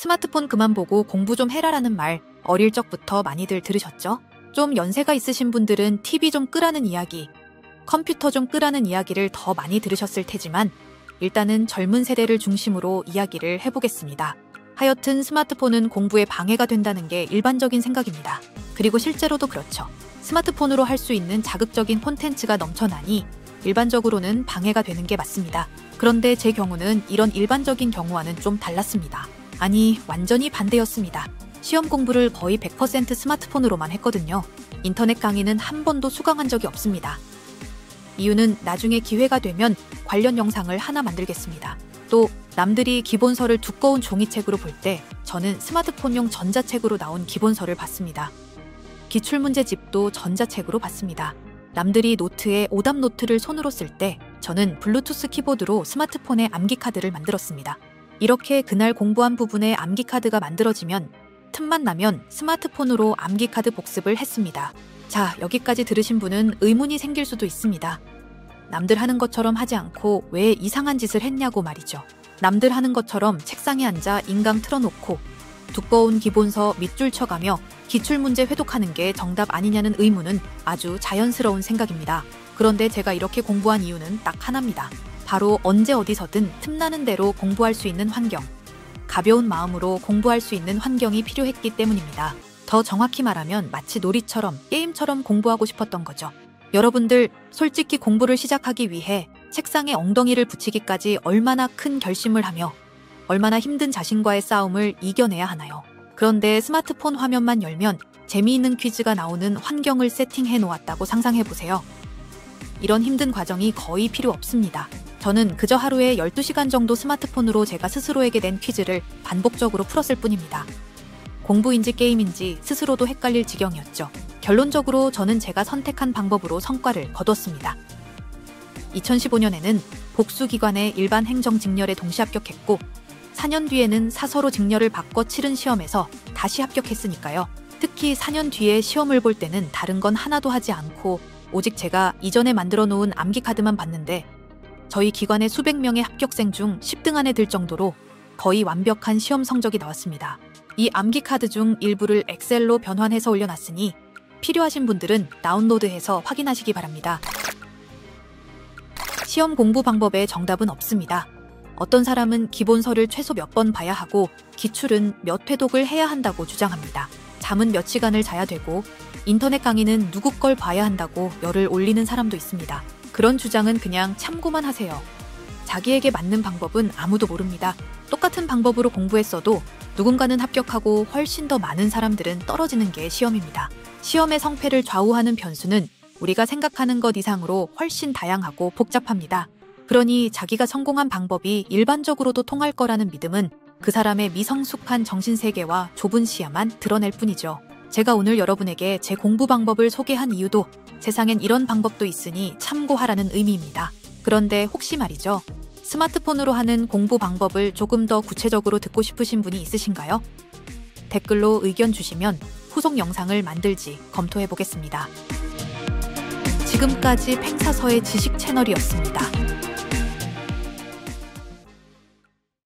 스마트폰 그만 보고 공부 좀 해라라는 말 어릴 적부터 많이들 들으셨죠? 좀 연세가 있으신 분들은 TV 좀 끄라는 이야기, 컴퓨터 좀 끄라는 이야기를 더 많이 들으셨을 테지만 일단은 젊은 세대를 중심으로 이야기를 해보겠습니다. 하여튼 스마트폰은 공부에 방해가 된다는 게 일반적인 생각입니다. 그리고 실제로도 그렇죠. 스마트폰으로 할 수 있는 자극적인 콘텐츠가 넘쳐나니 일반적으로는 방해가 되는 게 맞습니다. 그런데 제 경우는 이런 일반적인 경우와는 좀 달랐습니다. 아니, 완전히 반대였습니다. 시험 공부를 거의 100% 스마트폰으로만 했거든요. 인터넷 강의는 한 번도 수강한 적이 없습니다. 이유는 나중에 기회가 되면 관련 영상을 하나 만들겠습니다. 또 남들이 기본서를 두꺼운 종이책으로 볼 때 저는 스마트폰용 전자책으로 나온 기본서를 봤습니다. 기출문제집도 전자책으로 봤습니다. 남들이 노트에 오답 노트를 손으로 쓸 때 저는 블루투스 키보드로 스마트폰에 암기카드를 만들었습니다. 이렇게 그날 공부한 부분에 암기카드가 만들어지면 틈만 나면 스마트폰으로 암기카드 복습을 했습니다. 자, 여기까지 들으신 분은 의문이 생길 수도 있습니다. 남들 하는 것처럼 하지 않고 왜 이상한 짓을 했냐고 말이죠. 남들 하는 것처럼 책상에 앉아 인강 틀어놓고 두꺼운 기본서 밑줄 쳐가며 기출문제 회독하는 게 정답 아니냐는 의문은 아주 자연스러운 생각입니다. 그런데 제가 이렇게 공부한 이유는 딱 하나입니다. 바로 언제 어디서든 틈나는 대로 공부할 수 있는 환경, 가벼운 마음으로 공부할 수 있는 환경이 필요했기 때문입니다. 더 정확히 말하면 마치 놀이처럼, 게임처럼 공부하고 싶었던 거죠. 여러분들, 솔직히 공부를 시작하기 위해 책상에 엉덩이를 붙이기까지 얼마나 큰 결심을 하며 얼마나 힘든 자신과의 싸움을 이겨내야 하나요? 그런데 스마트폰 화면만 열면 재미있는 퀴즈가 나오는 환경을 세팅해 놓았다고 상상해 보세요. 이런 힘든 과정이 거의 필요 없습니다. 저는 그저 하루에 12시간 정도 스마트폰으로 제가 스스로에게 낸 퀴즈를 반복적으로 풀었을 뿐입니다. 공부인지 게임인지 스스로도 헷갈릴 지경이었죠. 결론적으로 저는 제가 선택한 방법으로 성과를 거뒀습니다. 2015년에는 복수기관의 일반 행정 직렬에 동시 합격했고 4년 뒤에는 사서로 직렬을 바꿔 치른 시험에서 다시 합격했으니까요. 특히 4년 뒤에 시험을 볼 때는 다른 건 하나도 하지 않고 오직 제가 이전에 만들어 놓은 암기카드만 봤는데 저희 기관의 수백 명의 합격생 중 10등 안에 들 정도로 거의 완벽한 시험 성적이 나왔습니다. 이 암기카드 중 일부를 엑셀로 변환해서 올려놨으니 필요하신 분들은 다운로드해서 확인하시기 바랍니다. 시험 공부 방법에 정답은 없습니다. 어떤 사람은 기본서를 최소 몇 번 봐야 하고 기출은 몇 회독을 해야 한다고 주장합니다. 잠은 몇 시간을 자야 되고 인터넷 강의는 누구 걸 봐야 한다고 열을 올리는 사람도 있습니다. 그런 주장은 그냥 참고만 하세요. 자기에게 맞는 방법은 아무도 모릅니다. 똑같은 방법으로 공부했어도 누군가는 합격하고 훨씬 더 많은 사람들은 떨어지는 게 시험입니다. 시험의 성패를 좌우하는 변수는 우리가 생각하는 것 이상으로 훨씬 다양하고 복잡합니다. 그러니 자기가 성공한 방법이 일반적으로도 통할 거라는 믿음은 그 사람의 미성숙한 정신세계와 좁은 시야만 드러낼 뿐이죠. 제가 오늘 여러분에게 제 공부 방법을 소개한 이유도 세상엔 이런 방법도 있으니 참고하라는 의미입니다. 그런데 혹시 말이죠. 스마트폰으로 하는 공부 방법을 조금 더 구체적으로 듣고 싶으신 분이 있으신가요? 댓글로 의견 주시면 후속 영상을 만들지 검토해 보겠습니다. 지금까지 팽사서의 지식 채널이었습니다.